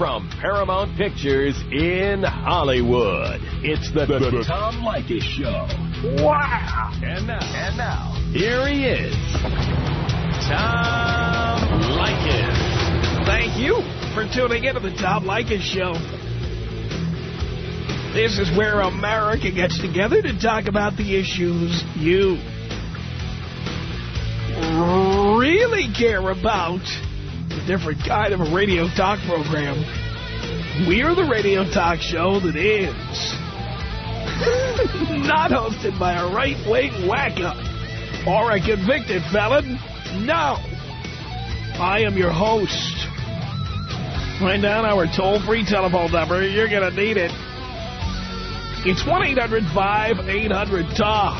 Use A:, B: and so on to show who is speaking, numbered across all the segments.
A: from Paramount Pictures in Hollywood. It's the Tom Leykis Show. Wow! And now, here he is, Tom Leykis.
B: Thank you for tuning in to the Tom Leykis Show. This is where America gets together to talk about the issues you really care about. A different kind of a radio talk program. We're the radio talk show that is not hosted by a right-wing wacko or a convicted felon. No. I am your host. Write down our toll-free telephone number. You're going to need it. It's 1-800-5800-TOM.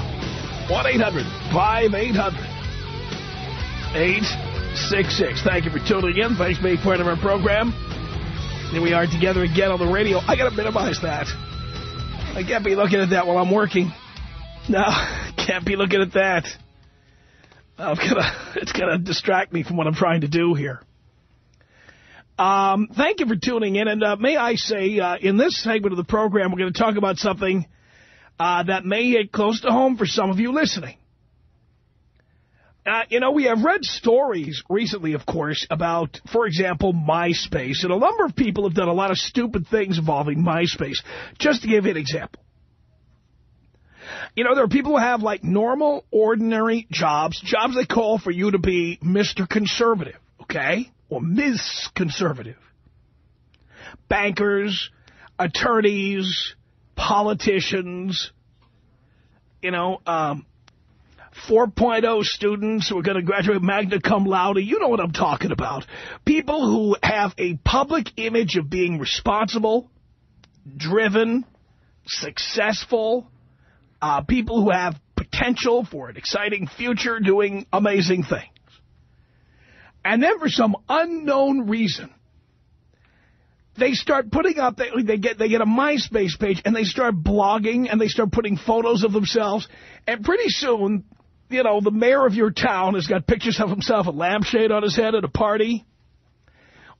B: 1-800-5800-866. Thank you for tuning in. Thanks for being part of our program. Here we are together again on the radio. I got to minimize that. I can't be looking at that while I'm working. No, can't be looking at that. It's going to distract me from what I'm trying to do here. Thank you for tuning in. And may I say, in this segment of the program, we're going to talk about something that may hit close to home for some of you listening. We have read stories recently, of course, about, for example, MySpace. And a number of people have done a lot of stupid things involving MySpace. Just to give you an example. There are people who have, like, normal, ordinary jobs that call for you to be Mr. Conservative, okay? Or Ms. Conservative. Bankers, attorneys, politicians, 4.0 students who are going to graduate magna cum laude. You know what I'm talking about. People who have a public image of being responsible, driven, successful, people who have potential for an exciting future doing amazing things. And then for some unknown reason, they start putting up, they get a MySpace page, and they start blogging, and they start putting photos of themselves. And pretty soon, the mayor of your town has got pictures of himself, a lampshade on his head at a party,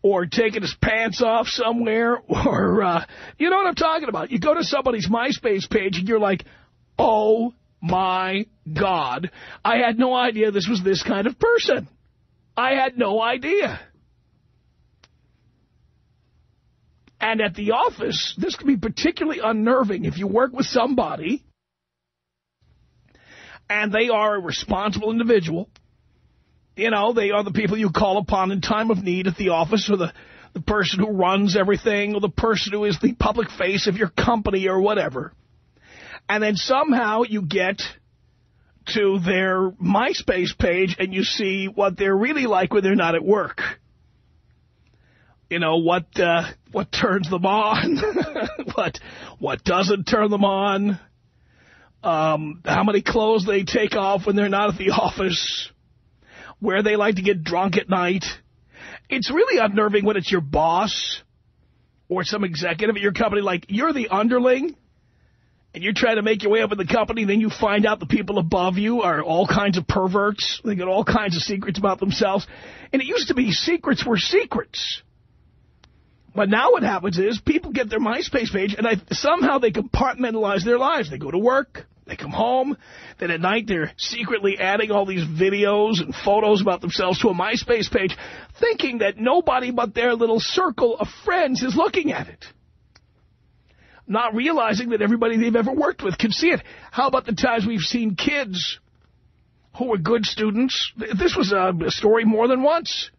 B: or taking his pants off somewhere, or, you know what I'm talking about. You go to somebody's MySpace page, and you're like, oh, my God, I had no idea this was this kind of person. I had no idea. And at the office, this can be particularly unnerving if you work with somebody and they are a responsible individual. They are the people you call upon in time of need at the office, or the person who runs everything, or the person who is the public face of your company or whatever. And then somehow you get to their MySpace page and you see what they're really like when they're not at work. What turns them on, what doesn't turn them on, how many clothes they take off when they're not at the office, where they like to get drunk at night. It's really unnerving when it's your boss or some executive at your company, like you're the underling, and you're trying to make your way up in the company, and then you find out the people above you are all kinds of perverts. They got all kinds of secrets about themselves. And it used to be secrets were secrets. But now what happens is people get their MySpace page, and somehow they compartmentalize their lives. They go to work, they come home, then at night they're secretly adding all these videos and photos about themselves to a MySpace page, thinking that nobody but their little circle of friends is looking at it. Not realizing that everybody they've ever worked with can see it. How about the times we've seen kids who were good students? This was a story more than once.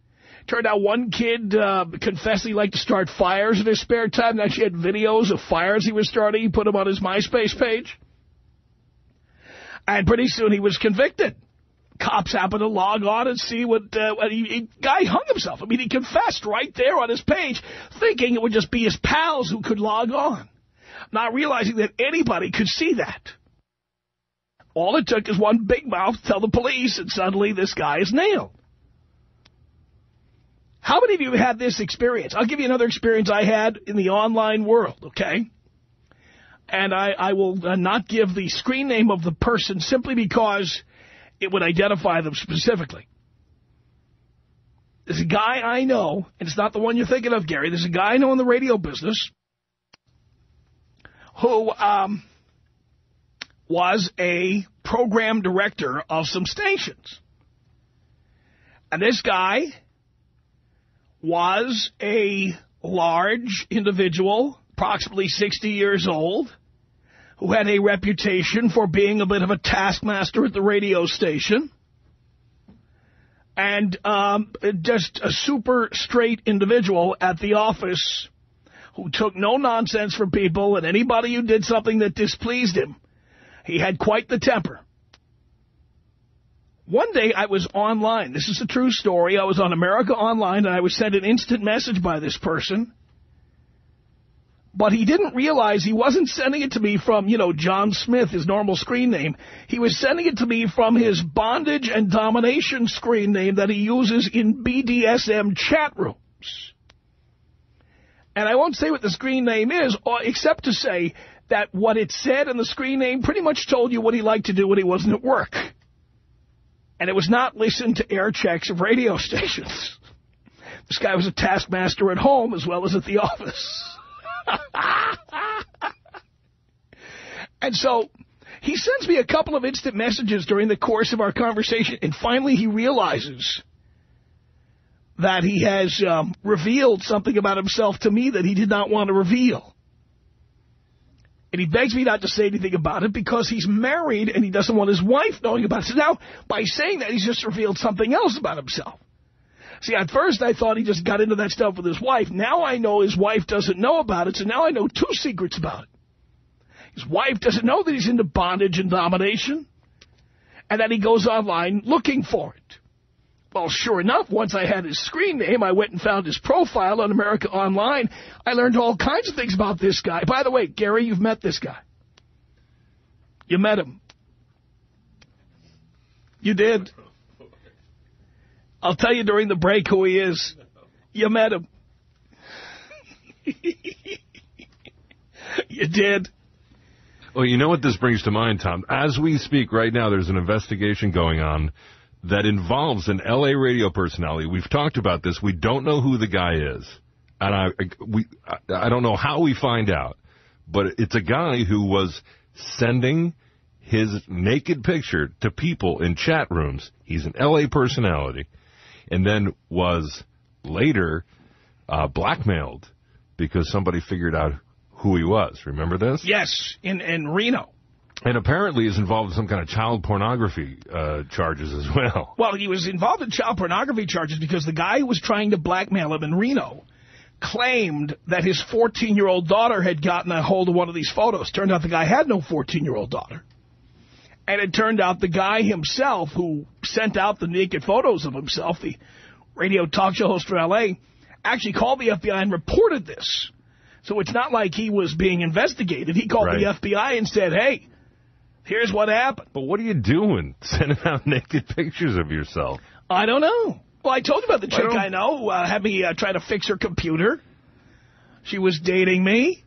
B: Turned out one kid confessed he liked to start fires in his spare time. Now she had videos of fires he was starting. He put them on his MySpace page. And pretty soon he was convicted. Cops happened to log on and see what guy hung himself. I mean, he confessed right there on his page, thinking it would just be his pals who could log on. Not realizing that anybody could see that. All it took is one big mouth to tell the police, and suddenly this guy is nailed. How many of you have had this experience? I'll give you another experience I had in the online world, okay? And I will not give the screen name of the person simply because it would identify them specifically. There's a guy I know, and it's not the one you're thinking of, Gary. There's a guy I know in the radio business who was a program director of some stations. And this guy was a large individual, approximately 60 years old, who had a reputation for being a bit of a taskmaster at the radio station. And just a super straight individual at the office who took no nonsense from people, and anybody who did something that displeased him, he had quite the temper. One day I was online. This is a true story. I was on America Online, and I was sent an instant message by this person. But he didn't realize he wasn't sending it to me from, John Smith, his normal screen name. He was sending it to me from his bondage and domination screen name that he uses in BDSM chat rooms. And I won't say what the screen name is, except to say that what it said in the screen name pretty much told you what he liked to do when he wasn't at work. And it was not listen to air checks of radio stations. This guy was a taskmaster at home as well as at the office. And so he sends me a couple of instant messages during the course of our conversation, and finally he realizes that he has revealed something about himself to me that he did not want to reveal. And he begs me not to say anything about it because he's married and he doesn't want his wife knowing about it. So now, by saying that, he's just revealed something else about himself. See, at first I thought he just got into that stuff with his wife. Now I know his wife doesn't know about it, so now I know two secrets about it. His wife doesn't know that he's into bondage and domination, and that he goes online looking for it. Well, sure enough, once I had his screen name, I went and found his profile on America Online. I learned all kinds of things about this guy. By the way, Gary, you've met this guy. You met him. You did. I'll tell you during the break who he is. You met him. You did.
C: Well, you know what this brings to mind, Tom? As we speak right now, there's an investigation going on that involves an L.A. radio personality. We've talked about this. We don't know who the guy is. And I don't know how we find out. But it's a guy who was sending his naked picture to people in chat rooms. He's an L.A. personality. And then was later blackmailed because somebody figured out who he was. Remember this?
B: Yes, in Reno.
C: And apparently is involved in some kind of child pornography charges as well.
B: Well, he was involved in child pornography charges because the guy who was trying to blackmail him in Reno claimed that his 14-year-old daughter had gotten a hold of one of these photos. Turned out the guy had no 14-year-old daughter. And it turned out the guy himself who sent out the naked photos of himself, the radio talk show host from L.A., actually called the FBI and reported this. So it's not like he was being investigated. He called the FBI and said, hey, here's what happened.
C: But what are you doing, sending out naked pictures of yourself?
B: I don't know. Well, I told you about the chick I know who had me try to fix her computer. She was dating me.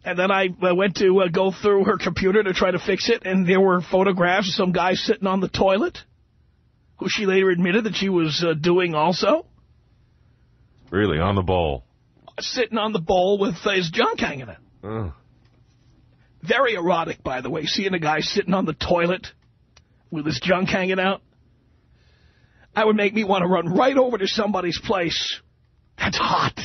B: And then I went to go through her computer to try to fix it, and there were photographs of some guy sitting on the toilet, who she later admitted that she was doing also.
C: Really, on the bowl?
B: Sitting on the bowl with his junk hanging out.
C: Oh.
B: Very erotic, by the way, seeing a guy sitting on the toilet with his junk hanging out. That would make me want to run right over to somebody's place. That's hot.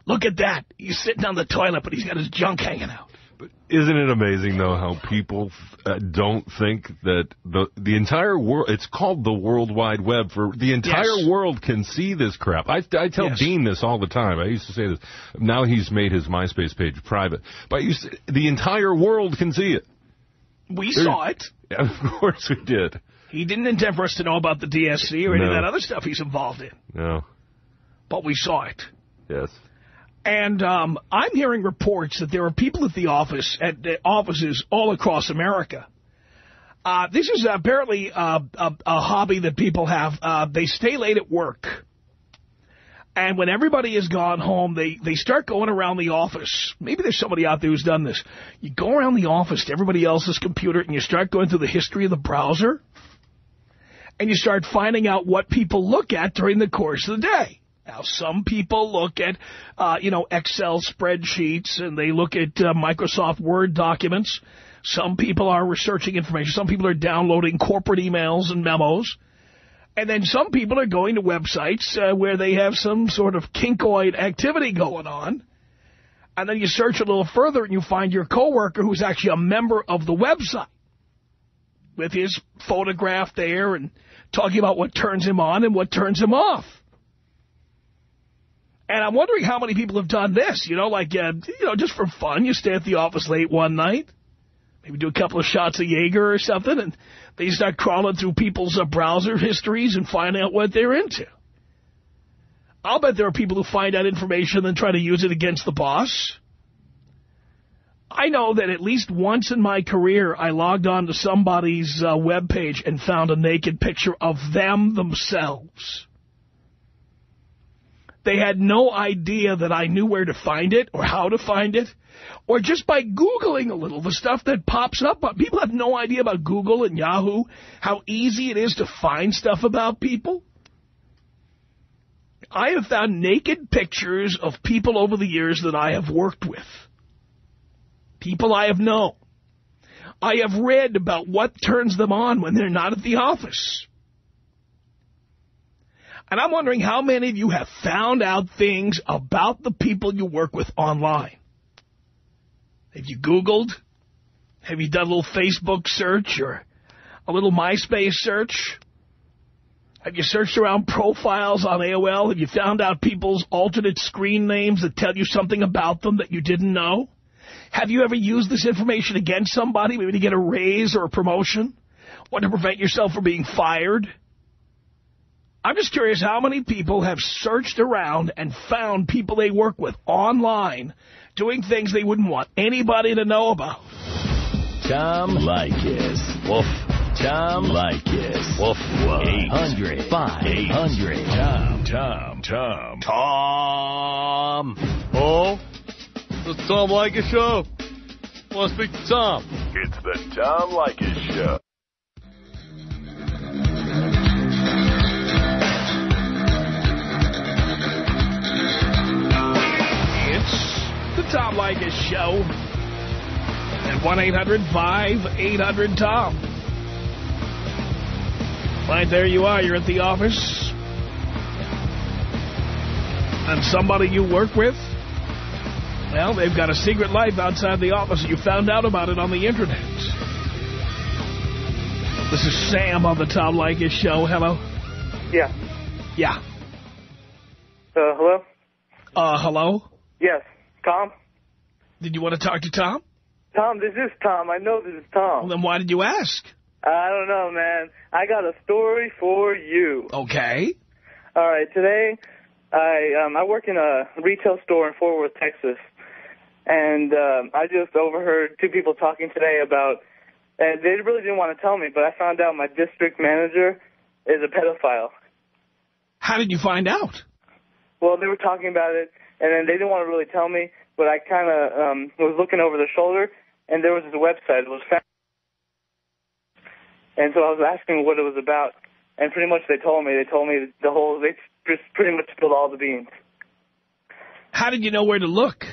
B: Look at that. He's sitting on the toilet, but he's got his junk hanging out.
C: But isn't it amazing, though, how people don't think that the entire world, it's called the World Wide Web, for the entire world can see this crap. I tell Dean this all the time. I used to say this. Now he's made his MySpace page private. But the entire world can see it.
B: We saw it.
C: Yeah, of course we did.
B: He didn't intend for us to know about the DSC or any of that other stuff he's involved in.
C: No.
B: But we saw it.
C: Yes.
B: And I'm hearing reports that there are people at the offices all across America. This is apparently a hobby that people have. They stay late at work. And when everybody has gone home, they start going around the office. Maybe there's somebody out there who's done this. You go around the office to everybody else's computer and you start going through the history of the browser. and you start finding out what people look at during the course of the day. Now, some people look at, Excel spreadsheets, and they look at Microsoft Word documents. Some people are researching information. Some people are downloading corporate emails and memos. And then some people are going to websites where they have some sort of kinkoid activity going on. And then you search a little further and you find your coworker who's actually a member of the website with his photograph there and talking about what turns him on and what turns him off. And I'm wondering how many people have done this, just for fun. You stay at the office late one night, maybe do a couple of shots of Jaeger or something, and then you start crawling through people's browser histories and find out what they're into. I'll bet there are people who find out information and then try to use it against the boss. I know that at least once in my career, I logged on to somebody's webpage and found a naked picture of them themselves. They had no idea that I knew where to find it or how to find it, or just by Googling a little, the stuff that pops up. People have no idea about Google and Yahoo, how easy it is to find stuff about people. I have found naked pictures of people over the years that I have worked with, people I have known. I have read about what turns them on when they're not at the office. And I'm wondering how many of you have found out things about the people you work with online. Have you Googled? Have you done a little Facebook search or a little MySpace search? Have you searched around profiles on AOL? Have you found out people's alternate screen names that tell you something about them that you didn't know? Have you ever used this information against somebody, maybe to get a raise or a promotion, or to prevent yourself from being fired? I'm just curious how many people have searched around and found people they work with online doing things they wouldn't want anybody to know about.
A: Tom Leykis. Woof. Tom Leykis. Woof. 800-5800. Tom.
D: Oh? The Tom Leykis Show? Want to speak to Tom?
A: It's the Tom Leykis Show.
B: The Tom Leykis Show at 1-800-5800-TOM. Right there you are. You're at the office. And somebody you work with, well, they've got a secret life outside the office. You found out about it on the Internet. This is Sam on the Tom Leykis Show. Hello?
E: Yeah.
B: Yeah.
E: Hello?
B: Hello?
E: Yes. Tom?
B: Did you want to talk to Tom?
E: Tom, this is Tom. I know this is Tom.
B: Well, then why did you ask?
E: I don't know, man. I got a story for you.
B: Okay.
E: All right. Today, I work in a retail store in Fort Worth, Texas. And I just overheard two people talking today about, and they really didn't want to tell me, but I found out my district manager is a pedophile.
B: How did you find out?
E: Well, they were talking about it, and then they didn't want to really tell me, but I kind of was looking over their shoulder, and there was this website. It was found. And so I was asking what it was about, and pretty much they told me the whole, they just pretty much spilled all the beans.
B: How did you know where to look?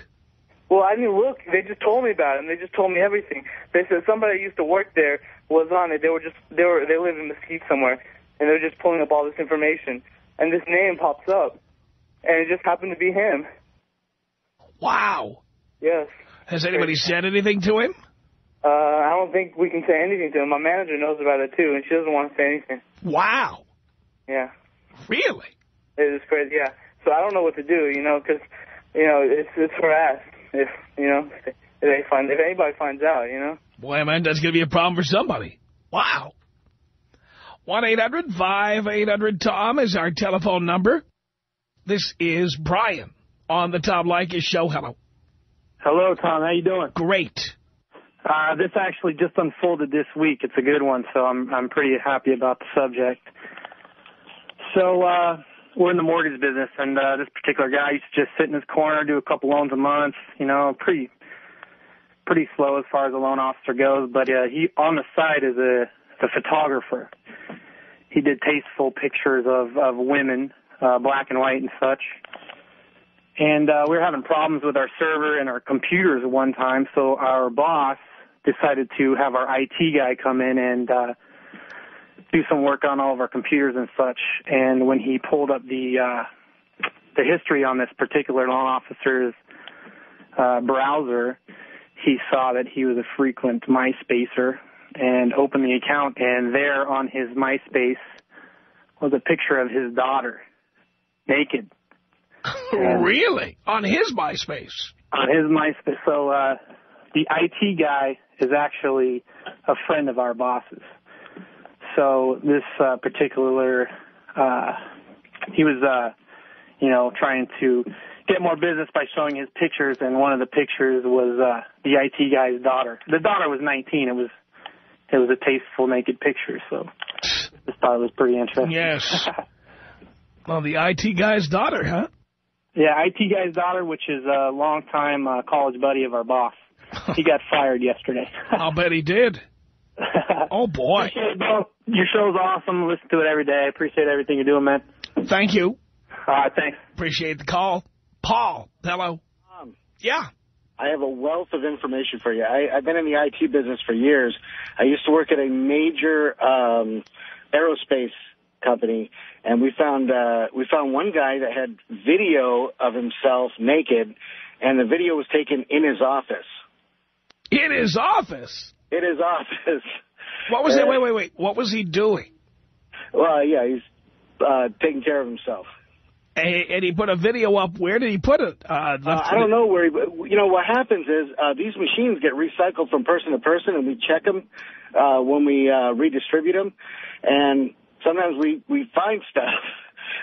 E: Well, I didn't look. They just told me about it, and they just told me everything. They said somebody who used to work there was on it. They live in Mesquite somewhere, and they were just pulling up all this information. And this name pops up, and it just happened to be him.
B: Wow.
E: Yes.
B: Has anybody said anything to him?
E: I don't think we can say anything to him. My manager knows about it, too, and she doesn't want to say anything.
B: Wow.
E: Yeah.
B: Really?
E: It is crazy, yeah. So I don't know what to do, because, it's her ass. If anybody finds out,
B: Boy, man, that's going to be a problem for somebody. Wow. 1-800-5800-TOM is our telephone number. This is Brian on the Tom Leykis Show. Hello.
F: Hello, Tom. How you doing?
B: Great.
F: This actually just unfolded this week. It's a good one, so I'm pretty happy about the subject. So we're in the mortgage business, and this particular guy used to just sit in his corner, do a couple loans a month, pretty slow as far as a loan officer goes. But he, on the side, is a photographer. he did tasteful pictures of women, black and white and such. And we were having problems with our server and our computers at one time, so our boss decided to have our IT guy come in and do some work on all of our computers and such. And when he pulled up the history on this particular loan officer's browser, he saw that he was a frequent MySpacer and opened the account, and there on his MySpace was a picture of his daughter, naked.
B: Really? On his MySpace? On
F: his MySpace. So the IT guy is actually a friend of our boss's. So this particular, he was, trying to get more business by showing his pictures, and one of the pictures was the IT guy's daughter. The daughter was 19. It was a tasteful naked picture, so I thought it was pretty interesting.
B: Yes. Well, the IT guy's daughter, huh?
F: Yeah, IT guy's daughter, which is a longtime college buddy of our boss. He got fired yesterday.
B: I'll bet he did. Oh, boy.
F: Your show's awesome. Listen to it every day. I appreciate everything you're doing, man.
B: Thank you.
F: All right, thanks.
B: Appreciate the call. Paul, hello. Yeah.
G: I have a wealth of information for you. I've been in the IT business for years. I used to work at a major aerospace company, and we found one guy that had video of himself naked, and the video was taken in his office.
B: In his office?
G: In his office.
B: What was it? Wait. What was he doing?
G: Well, yeah, he's taking care of himself.
B: And he put a video up. Where did he put it?
G: I don't know where. What happens is these machines get recycled from person to person, and we check them when we redistribute them. And sometimes we find stuff.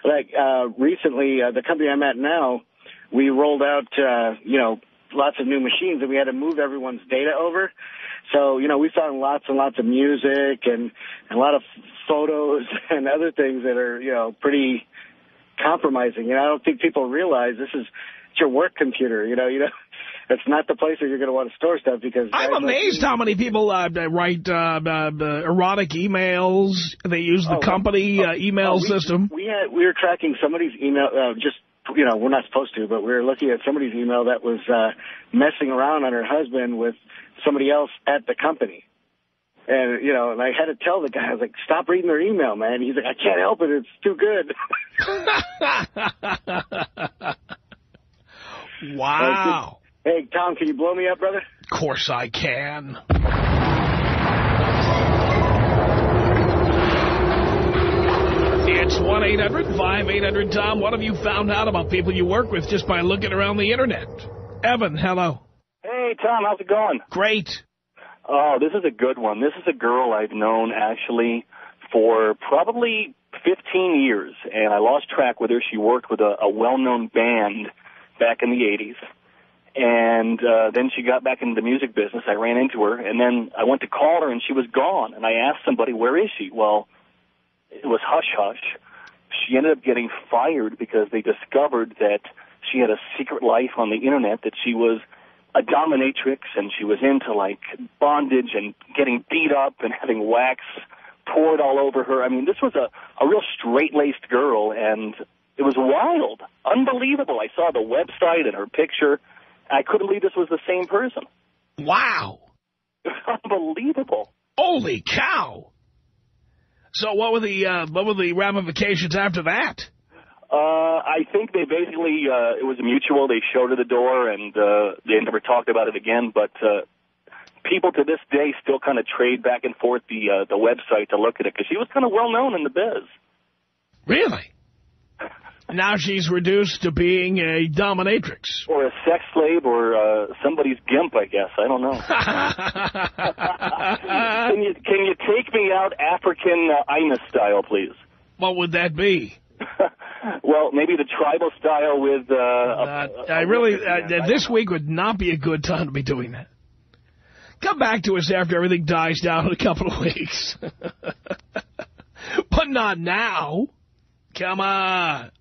G: Like recently, the company I'm at now, we rolled out lots of new machines, and we had to move everyone's data over. So we found lots and lots of music and a lot of photos and other things that are pretty compromising. I don't think people realize it's your work computer. It's not the place where you're going to want to store stuff, because
B: I'm amazed how many people write erotic emails. They use the company email system. We
G: were tracking somebody's email. We're not supposed to, but we were looking at somebody's email that was messing around on her husband with somebody else at the company. And, and I had to tell the guy, I was like, stop reading their email, man. He's like, I can't help it. It's too good.
B: Wow.
G: Hey, Tom, can you blow me up, brother?
B: Of course I can. It's 1-800-5800-TOM. What have you found out about people you work with just by looking around the Internet? Evan, hello.
H: Hey, Tom, how's it going?
B: Great.
H: Oh, this is a good one. This is a girl I've known, actually, for probably 15 years, and I lost track with her. She worked with a well-known band back in the 80s, and then she got back into the music business. I ran into her, and then I went to call her, and she was gone, and I asked somebody, where is she? Well, it was hush-hush. She ended up getting fired because they discovered that she had a secret life on the Internet, that she was a dominatrix, and she was into, like, bondage and getting beat up and having wax poured all over her. I mean, this was a real straight-laced girl, and it was wild, unbelievable. I saw the website and her picture. I couldn't believe this was the same person.
B: Wow.
H: Unbelievable.
B: Holy cow. So what were the ramifications after that?
H: I think they basically, it was mutual. They showed her the door, and they never talked about it again. But people to this day still kind of trade back and forth the website to look at it, because she was kind of well-known in the biz.
B: Really? Now she's reduced to being a dominatrix.
H: Or a sex slave, or somebody's gimp, I guess. I don't know. Can you take me out African Ina style, please?
B: What would that be?
H: Well, maybe the tribal style with...
B: this week would not be a good time to be doing that. Come back to us after everything dies down in a couple of weeks. But not now. Come on.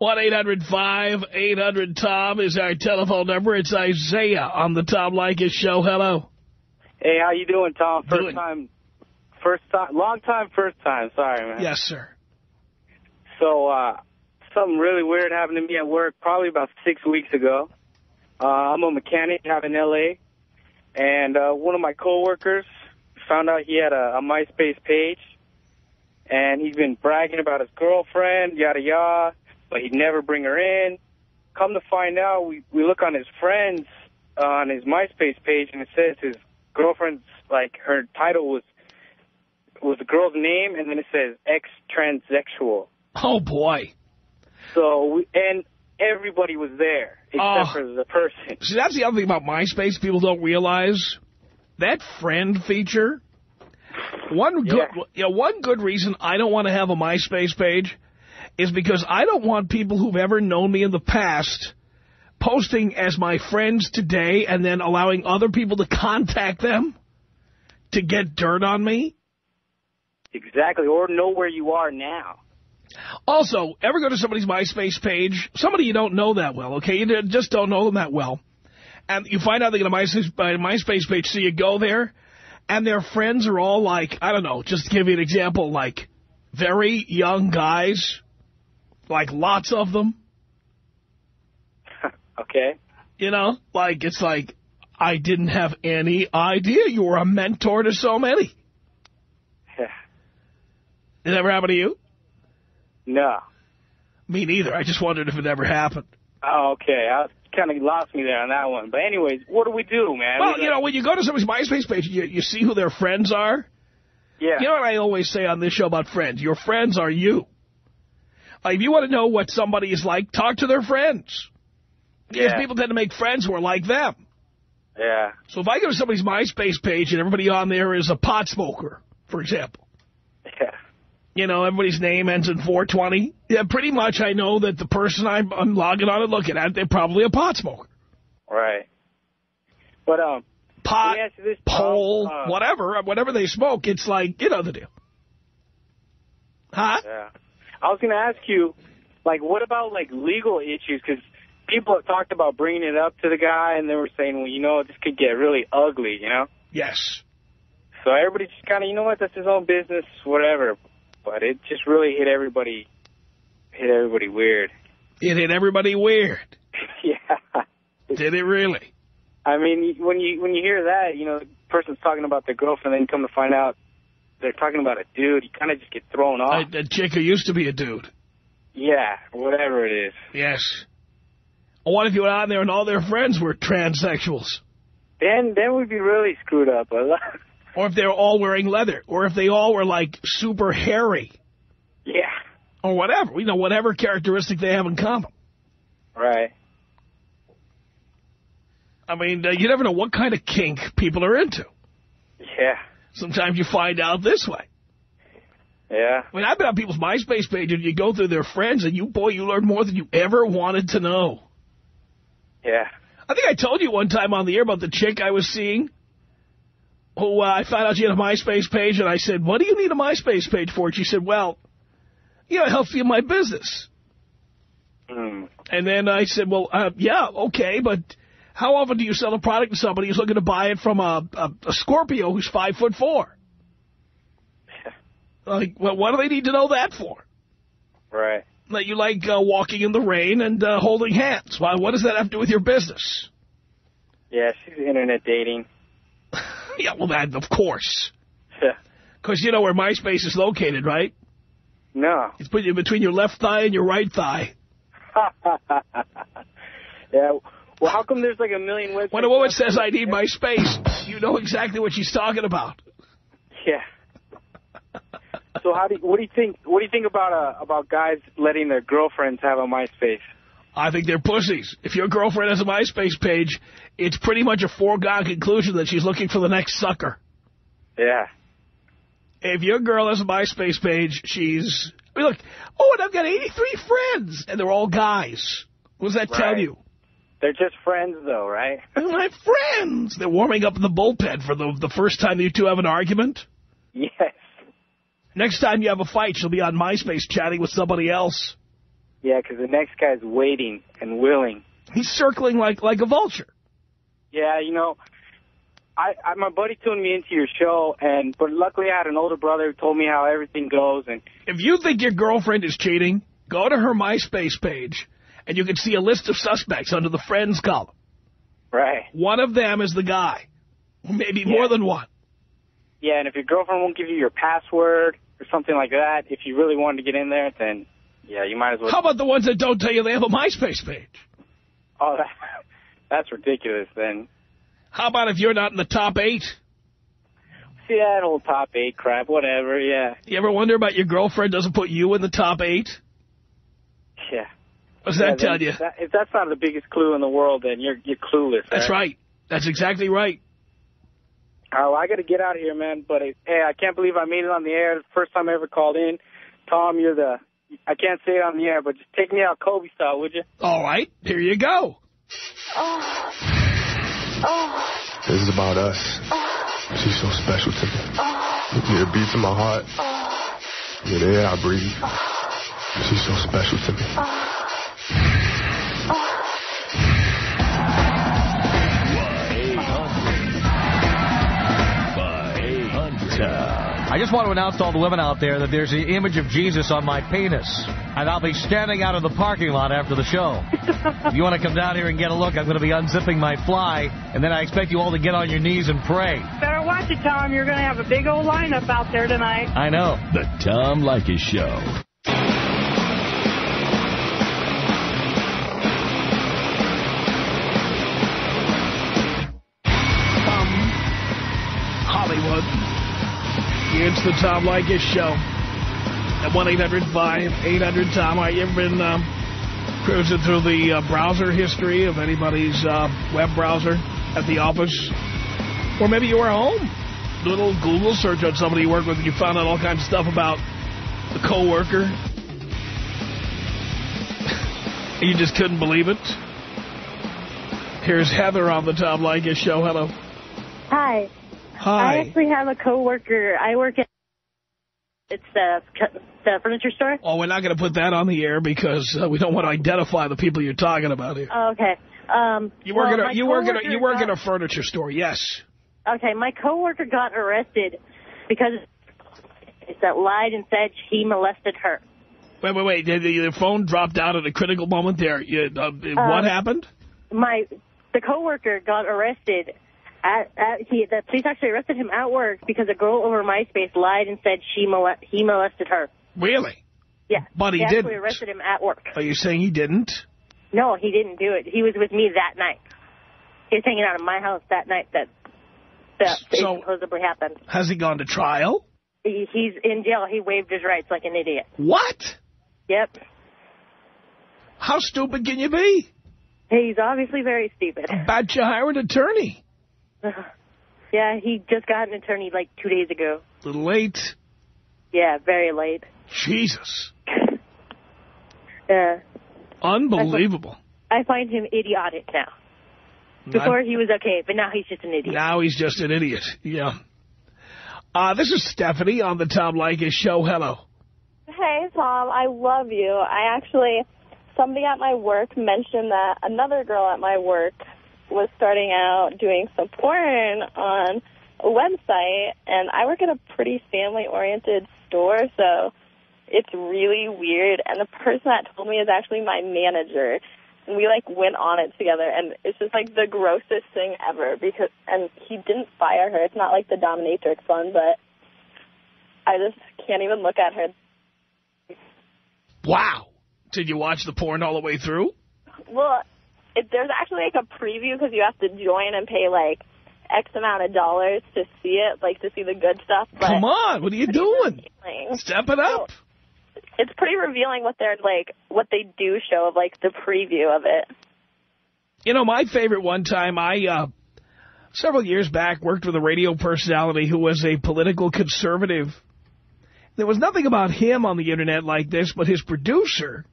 B: 1-800-5800-TOM is our telephone number. It's Isaiah on the Tom Leykis Show. Hello.
I: Hey, how you doing, Tom?
F: first time, long time, first time. Sorry, man.
B: Yes, sir.
F: So, something really weird happened to me at work probably about 6 weeks ago. I'm a mechanic out in L.A., and one of my coworkers found out he had a MySpace page, and he's been bragging about his girlfriend, yada yada, but he'd never bring her in. Come to find out, we look on his friends on his MySpace page, and it says his girlfriend's, like, her title was the girl's name, and then it says ex-transsexual.
B: Oh, boy.
F: So, and everybody was there except for the person.
B: See, that's the other thing about MySpace people don't realize. That friend feature, one good reason I don't want to have a MySpace page is because I don't want people who've ever known me in the past posting as my friends today and then allowing other people to contact them to get dirt on me.
F: Exactly, or know where you are now.
B: Also, ever go to somebody's MySpace page, somebody you don't know that well, okay? You just don't know them that well. And you find out they got a MySpace page, so you go there, and their friends are all like, I don't know, just to give you an example, like very young guys, like lots of them.
F: Okay.
B: You know, like, it's like, I didn't have any idea you were a mentor to so many. Did that ever happen to you?
F: No.
B: Me neither. I just wondered if it ever happened.
F: Oh, okay. I kind of lost me there on that one. But anyways, what do we do, man?
B: Well, you know, when you go to somebody's MySpace page, you see who their friends are.
F: Yeah.
B: You know what I always say on this show about friends? Your friends are you. Like, if you want to know what somebody is like, talk to their friends. Because people tend to make friends who are like them.
F: Yeah.
B: So if I go to somebody's MySpace page and everybody on there is a pot smoker, for example.
F: Yeah.
B: You know, everybody's name ends in 420. Yeah, pretty much I know that the person I'm logging on and looking at, they're probably a pot smoker.
F: Right. But,
B: pot, pole, whatever they smoke, it's like, you know the deal. Huh?
F: Yeah. I was going to ask you, like, what about, like, legal issues? Because people have talked about bringing it up to the guy, and they were saying, well, you know, this could get really ugly, you know?
B: Yes.
F: So everybody just kind of, you know what, that's his own business, whatever. But it just really hit everybody weird.
B: It hit everybody weird.
F: Yeah.
B: Did it really?
F: I mean, when you hear that, you know, the person's talking about their girlfriend, then you come to find out they're talking about a dude, you kind of just get thrown off.
B: A chick who used to be a dude.
F: Yeah, whatever it is.
B: Yes. Or what if you went out there and all their friends were transsexuals?
F: Then we'd be really screwed up.
B: Or if they were all wearing leather. Or if they all were, like, super hairy.
F: Yeah.
B: Or whatever. You know, whatever characteristic they have in common.
F: Right.
B: I mean, you never know what kind of kink people are into.
F: Yeah.
B: Sometimes you find out this way.
F: Yeah.
B: I mean, I've been on people's MySpace page and you go through their friends and you learn more than you ever wanted to know.
F: Yeah.
B: I think I told you one time on the air about the chick I was seeing. Who I found out she had a MySpace page, and I said, what do you need a MySpace page for? And she said, well, you know, it helps me in my business.
F: Mm.
B: And then I said, well, yeah, okay, but how often do you sell a product to somebody who's looking to buy it from a Scorpio who's 5'4"? Like, well, what do they need to know that for?
F: Right.
B: That you like walking in the rain and holding hands. Well, what does that have to do with your business?
F: Yeah, she's internet dating.
B: Yeah, well, that, of course.
F: Yeah.
B: Because you know where MySpace is located, right?
F: No.
B: It's between your left thigh and your right thigh.
F: Yeah. Well, how come there's like a million websites?
B: When a woman says, I need my space, you know exactly what she's talking about.
F: Yeah. So what do you think about guys letting their girlfriends have a MySpace?
B: I think they're pussies. If your girlfriend has a MySpace page, it's pretty much a foregone conclusion that she's looking for the next sucker.
F: Yeah.
B: If your girl has a MySpace page, I mean, look, and I've got 83 friends, and they're all guys. What does that tell you?
F: They're just friends, though, right?
B: They're my friends. They're warming up in the bullpen for the first time you two have an argument.
F: Yes.
B: Next time you have a fight, she'll be on MySpace chatting with somebody else.
F: Yeah, because the next guy's waiting and willing.
B: He's circling like a vulture.
F: Yeah, you know, my buddy tuned me into your show, but luckily I had an older brother who told me how everything goes. And
B: if you think your girlfriend is cheating, go to her MySpace page, and you can see a list of suspects under the friends column.
F: Right.
B: One of them is the guy, maybe more than one.
F: Yeah, and if your girlfriend won't give you your password or something like that, if you really wanted to get in there, then, yeah, you might as well.
B: How about the ones that don't tell you they have a MySpace page?
F: Oh, that's ridiculous, then.
B: How about if you're not in the top 8?
F: See that old top 8 crap, whatever, yeah.
B: You ever wonder about your girlfriend doesn't put you in the top 8?
F: Yeah.
B: What does that tell you?
F: If that's not the biggest clue in the world, then you're clueless.
B: That's right. That's exactly right.
F: Oh, I got to get out of here, man. But, hey, I can't believe I made it on the air. The first time I ever called in. Tom, I can't say it on the air, but just take me out Kobe style, would you?
B: All right. Here you go.
I: This is about us. She's so special to me. You're the beats in my heart. You're the air I breathe. She's so special to me.
J: I just want to announce to all the women out there that there's the image of Jesus on my penis. And I'll be standing out in the parking lot after the show. If you want to come down here and get a look, I'm going to be unzipping my fly, and then I expect you all to get on your knees and pray.
K: Better watch it, Tom. You're going to have a big old lineup out there tonight.
J: I know.
A: The Tom Leykis Show.
B: Hollywood. It's the Tom Leykis Show. At 1-800-5800-TOM. Have you ever been cruising through the browser history of anybody's web browser at the office? Or maybe you were home. Do a little Google search on somebody you work with and you found out all kinds of stuff about the coworker. You just couldn't believe it. Here's Heather on the Tom Leykis Show. Hello.
L: Hi.
B: Hi.
L: I actually have a coworker. I work at the furniture store.
B: Oh, we're not going to put that on the air because we don't want to identify the people you're talking about here.
L: Oh, okay.
B: You work at a furniture store, yes.
L: Okay, my coworker got arrested because that lied and said he molested her.
B: Wait. The phone dropped out at a critical moment there. What happened?
L: The coworker got arrested. The police actually arrested him at work because a girl over MySpace lied and said he molested her.
B: Really?
L: Yeah.
B: But he
L: actually
B: didn't.
L: Arrested him at work.
B: Are you saying he didn't?
L: No, he didn't do it. He was with me that night. He was hanging out at my house that night that supposedly happened.
B: Has he gone to trial?
L: He's in jail. He waived his rights like an idiot.
B: What?
L: Yep.
B: How stupid can you be?
L: He's obviously very stupid.
B: I bet you hire an attorney.
L: Yeah, he just got an attorney like 2 days ago.
B: A little late.
L: Yeah, very late.
B: Jesus.
L: Yeah.
B: Unbelievable.
L: I find him idiotic now. Before he was okay, but now he's just an idiot.
B: Now he's just an idiot, yeah. This is Stephanie on the Tom Leykis Show. Hello.
M: Hey, Tom. I love you. Somebody at my work mentioned that another girl at my work was starting out doing some porn on a website, and I work at a pretty family-oriented store, so it's really weird. And the person that told me is actually my manager. And we, went on it together, and it's just, the grossest thing ever. And he didn't fire her. It's not like the dominatrix one, but I just can't even look at her.
B: Wow. Did you watch the porn all the way through?
M: Well, there's actually, a preview because you have to join and pay, X amount of dollars to see it, to see the good stuff. But
B: come on. What are you doing? Step it up.
M: It's pretty revealing what they do show of, the preview of it.
B: You know, my favorite one time, I, several years back, worked with a radio personality who was a political conservative. There was nothing about him on the Internet like this, but his producer,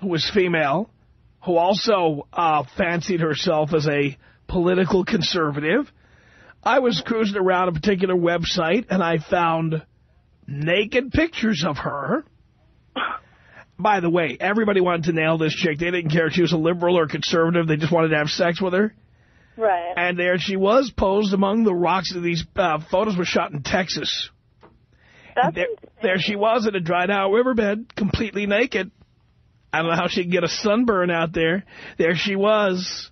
B: who was female, who also fancied herself as a political conservative. I was cruising around a particular website, and I found naked pictures of her. By the way, everybody wanted to nail this chick. They didn't care if she was a liberal or conservative. They just wanted to have sex with her.
M: Right.
B: And there she was, posed among the rocks. These photos were shot in Texas. There she was in a dried-out riverbed, completely naked. I don't know how she could get a sunburn out there. There she was.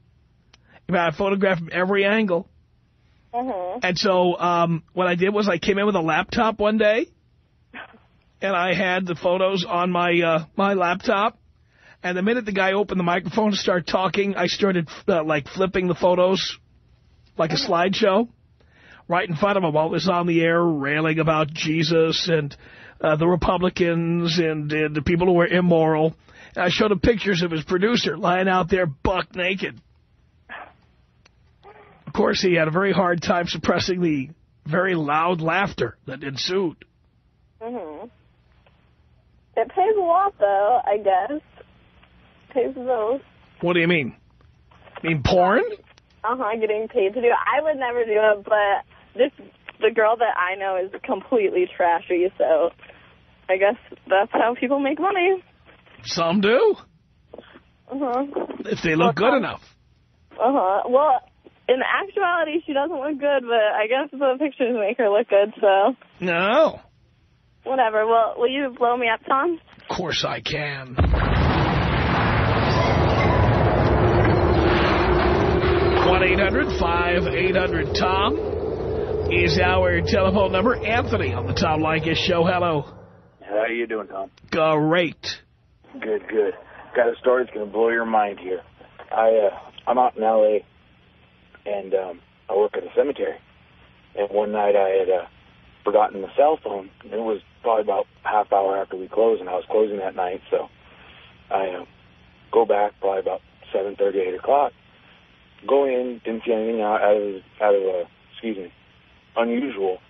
B: I photographed from every angle. And so what I did was I came in with a laptop one day, and I had the photos on my my laptop. And the minute the guy opened the microphone to start talking, I started like flipping the photos like a slideshow right in front of him while it was on the air, railing about Jesus and the Republicans and the people who were immoral. And I showed him pictures of his producer lying out there buck naked. Of course, he had a very hard time suppressing the very loud laughter that ensued.
M: It pays a lot, though, I guess. Pays the bills.
B: What do you mean? You mean porn?
M: Getting paid to do it. I would never do it, but the girl that I know is completely trashy, so I guess that's how people make money.
B: Some do. If they look good enough.
M: Well, in actuality, she doesn't look good, but I guess the pictures make her look good, so.
B: No.
M: Whatever. Well, will you blow me up, Tom?
B: Of course I can. 1-800-5800-TOM is our telephone number. Anthony on the Tom Leykis Show. Hello.
N: How are you doing, Tom?
B: Great.
N: Good, good. Got a story that's going to blow your mind here. I'm out in L.A., and I work at a cemetery. And one night I had forgotten the cell phone. It was probably about half hour after we closed, and I was closing that night. So I go back probably about 7:30, 8 o'clock. Go in, didn't see anything unusual.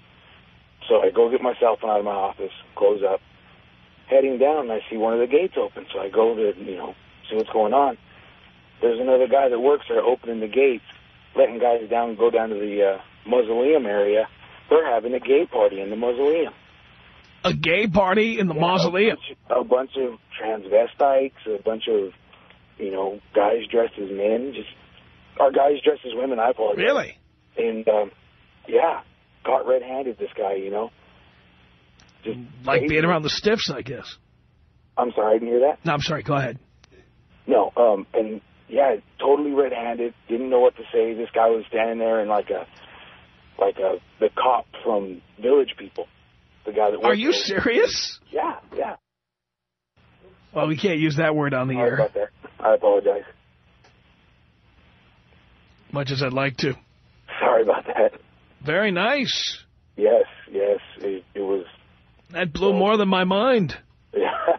N: So I go get my cell phone out of my office, close up. Heading down, I see one of the gates open. So I go to, see what's going on. There's another guy that works there opening the gates, letting guys down, go down to the mausoleum area. They're having a gay party in the mausoleum.
B: A gay party in the mausoleum?
N: A bunch of transvestites, a bunch of, guys dressed as men, or guys dressed as women, I apologize.
B: Really?
N: And, caught red-handed, this guy, Just
B: like
N: crazy.
B: being around the stiffs, I guess.
N: I'm sorry, I didn't hear that.
B: No, I'm sorry, go ahead.
N: No, totally red-handed, didn't know what to say. This guy was standing there in the cop from Village People. The guy that
B: Are you serious?
N: Yeah.
B: Well, we can't use that word on the air.
N: About that. I apologize.
B: Much as I'd like to.
N: Sorry about that.
B: Very nice.
N: Yes, it was.
B: That blew more than my mind.
N: Yeah.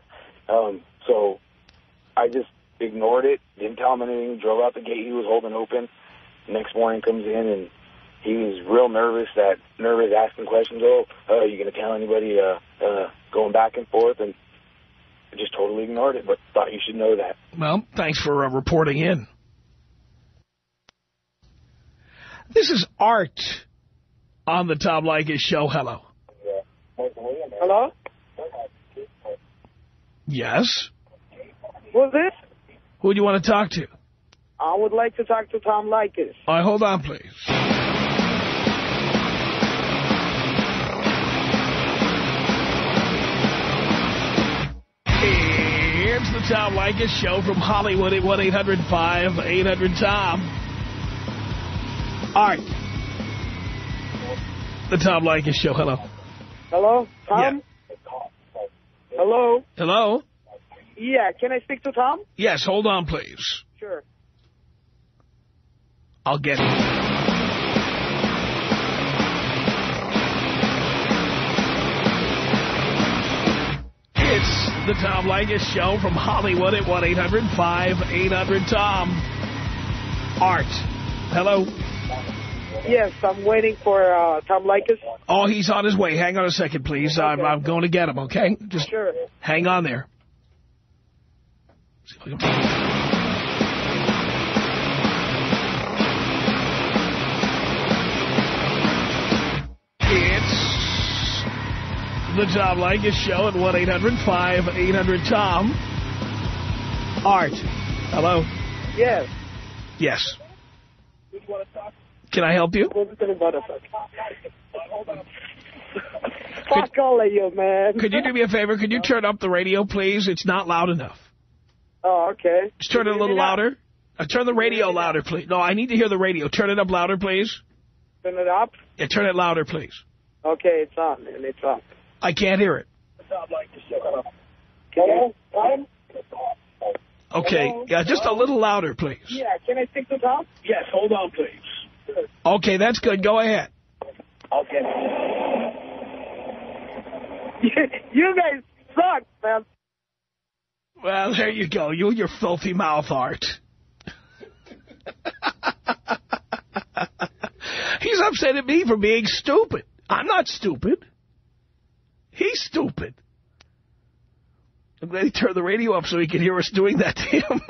N: So I just ignored it, didn't tell him anything, drove out the gate he was holding open. Next morning comes in, and he was real nervous, asking questions. Are you going to tell anybody, going back and forth? And I just totally ignored it, but thought you should know that.
B: Well, thanks for reporting in. This is Art on the Tom Leykis Show. Hello.
O: Hello?
B: Yes?
O: Who's this?
B: Who do you want to talk to?
O: I would like to talk to Tom Leykis.
B: All right, hold on, please. It's the Tom Leykis Show from Hollywood at 1-800-5800-TOM. All right. The Tom Leykis Show. Hello.
O: Hello? Tom?
B: Yeah.
O: Hello?
B: Hello?
O: Yeah, can I speak to Tom?
B: Yes, hold on, please.
O: Sure.
B: I'll get it. It's the Tom Leykis Show from Hollywood at 1-800-5800-TOM. Art. Hello.
O: Yes, I'm waiting for Tom Leykis.
B: Oh, he's on his way. Hang on a second, please. Okay. I'm going to get him, okay? Just
O: sure.
B: Hang on there. It's the Tom Leykis Show at 1-800-5800-TOM. Art. Hello.
O: Yes.
B: Yes. Can I help you?
O: Fuck all of you, man.
B: Could you do me a favor? Could you turn up the radio, please? It's not loud enough.
O: Oh, okay.
B: Just turn it a little louder. Turn the radio louder, please. No, I need to hear the radio. Turn it up louder, please.
O: Turn it up?
B: Yeah, turn it louder, please.
O: Okay, it's on, man. It's on.
B: I can't hear it. Okay, yeah, just a little louder, please.
O: Yeah, can I take this off? Yes, hold on, please.
B: Okay, that's good. Go ahead.
O: Okay. You guys suck, man.
B: Well, there you go. You and your filthy mouth art. He's upset at me for being stupid. I'm not stupid. He's stupid. I'm glad he turned the radio up so he could hear us doing that to him.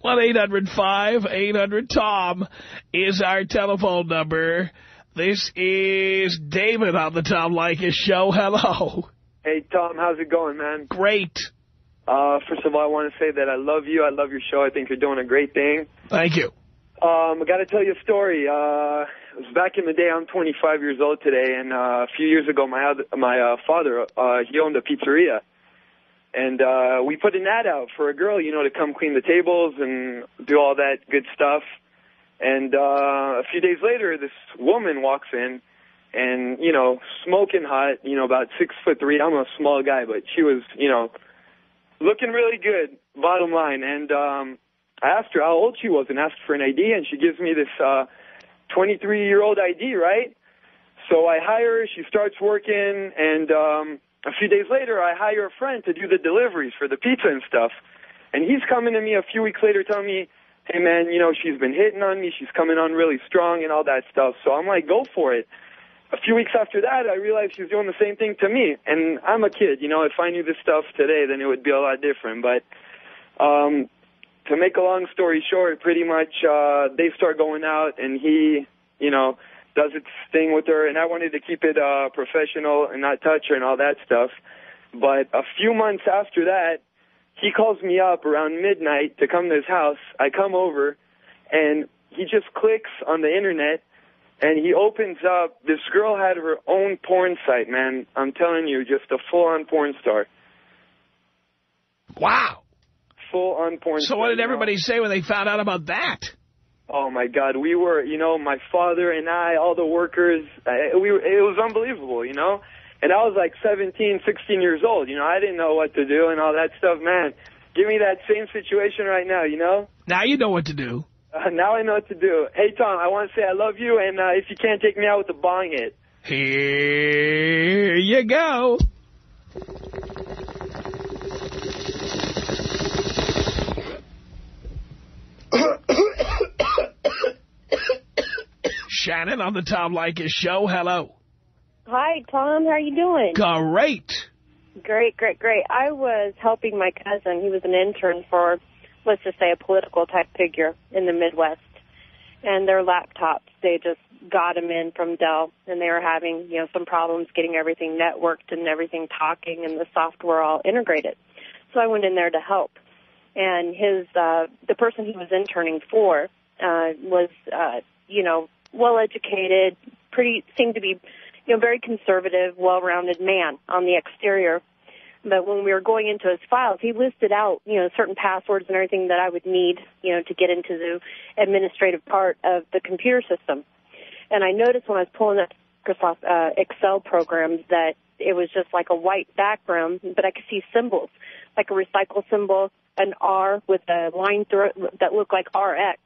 B: 1-800-5800-TOM is our telephone number. This is David on the Tom Leykis Show. Hello.
P: Hey, Tom. How's it going, man?
B: Great.
P: First of all, I want to say that I love you. I love your show. I think you're doing a great thing.
B: Thank you.
P: I got to tell you a story. It was back in the day. I'm 25 years old today, and a few years ago, my father, he owned a pizzeria. And we put an ad out for a girl, you know, to come clean the tables and do all that good stuff. And a few days later, this woman walks in and, you know, smoking hot, you know, about 6'3". I'm a small guy, but she was, you know, looking really good, bottom line. And I asked her how old she was and asked for an ID, and she gives me this 23-year-old ID, right? So I hire her, she starts working, and a few days later, I hire a friend to do the deliveries for the pizza and stuff. And he's coming to me a few weeks later telling me, hey, man, you know, she's been hitting on me. She's coming on really strong and all that stuff. So I'm like, go for it. A few weeks after that, I realized she's doing the same thing to me. And I'm a kid. You know, if I knew this stuff today, then it would be a lot different. But to make a long story short, pretty much they start going out, and he, you know, does its thing with her. And I wanted to keep it professional and not touch her and all that stuff. But a few months after that, he calls me up around midnight to come to his house. I come over, and he just clicks on the Internet, and he opens up. This girl had her own porn site, man. I'm telling you, just a full-on porn star.
B: Wow.
P: Full-on porn star.
B: So what did everybody say when they found out about that?
P: Oh, my God. We were, you know, my father and I, all the workers, it was unbelievable, you know? And I was like 17, 16 years old. You know, I didn't know what to do and all that stuff. Man, give me that same situation right now, you know?
B: Now you know what to do.
P: Now I know what to do. Hey, Tom, I want to say I love you, and if you can't, take me out with a bong hit.
B: Here you go. Shannon on the Tom Leykis Show. Hello.
L: Hi, Tom. How are you doing?
B: Great.
L: Great. I was helping my cousin. He was an intern for, let's just say, a political type figure in the Midwest. And their laptops, they just got them in from Dell, and they were having, you know, some problems getting everything networked and everything talking and the software all integrated. So I went in there to help. And the person he was interning for was, you know, well-educated, seemed to be, you know, very conservative, well-rounded man on the exterior. But when we were going into his files, he listed out, you know, certain passwords and everything that I would need, you know, to get into the administrative part of the computer system. And I noticed when I was pulling up Microsoft Excel programs that it was just like a white background, but I could see symbols, like a recycle symbol, an R with a line through it that looked like RX.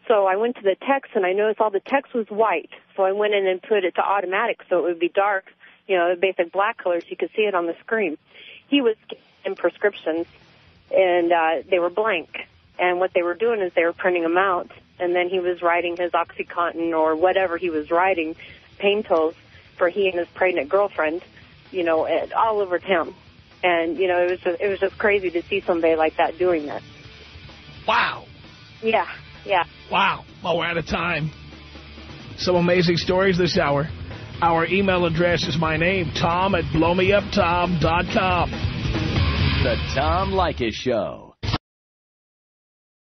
L: So I went to the text, and I noticed all the text was white. So I went in and put it to automatic so it would be dark, you know, basic black color so you could see it on the screen. He was getting prescriptions, and they were blank. And what they were doing is they were printing them out, and then he was writing his OxyContin or whatever he was writing, pain pills for he and his pregnant girlfriend, you know, all over town. And, you know, it was just crazy to see somebody like that doing that.
B: Wow.
L: Yeah.
B: Wow. Well, we're out of time. Some amazing stories this hour. Our email address is my name, Tom@blowmeuptom.com.
A: The Tom Leykis Show.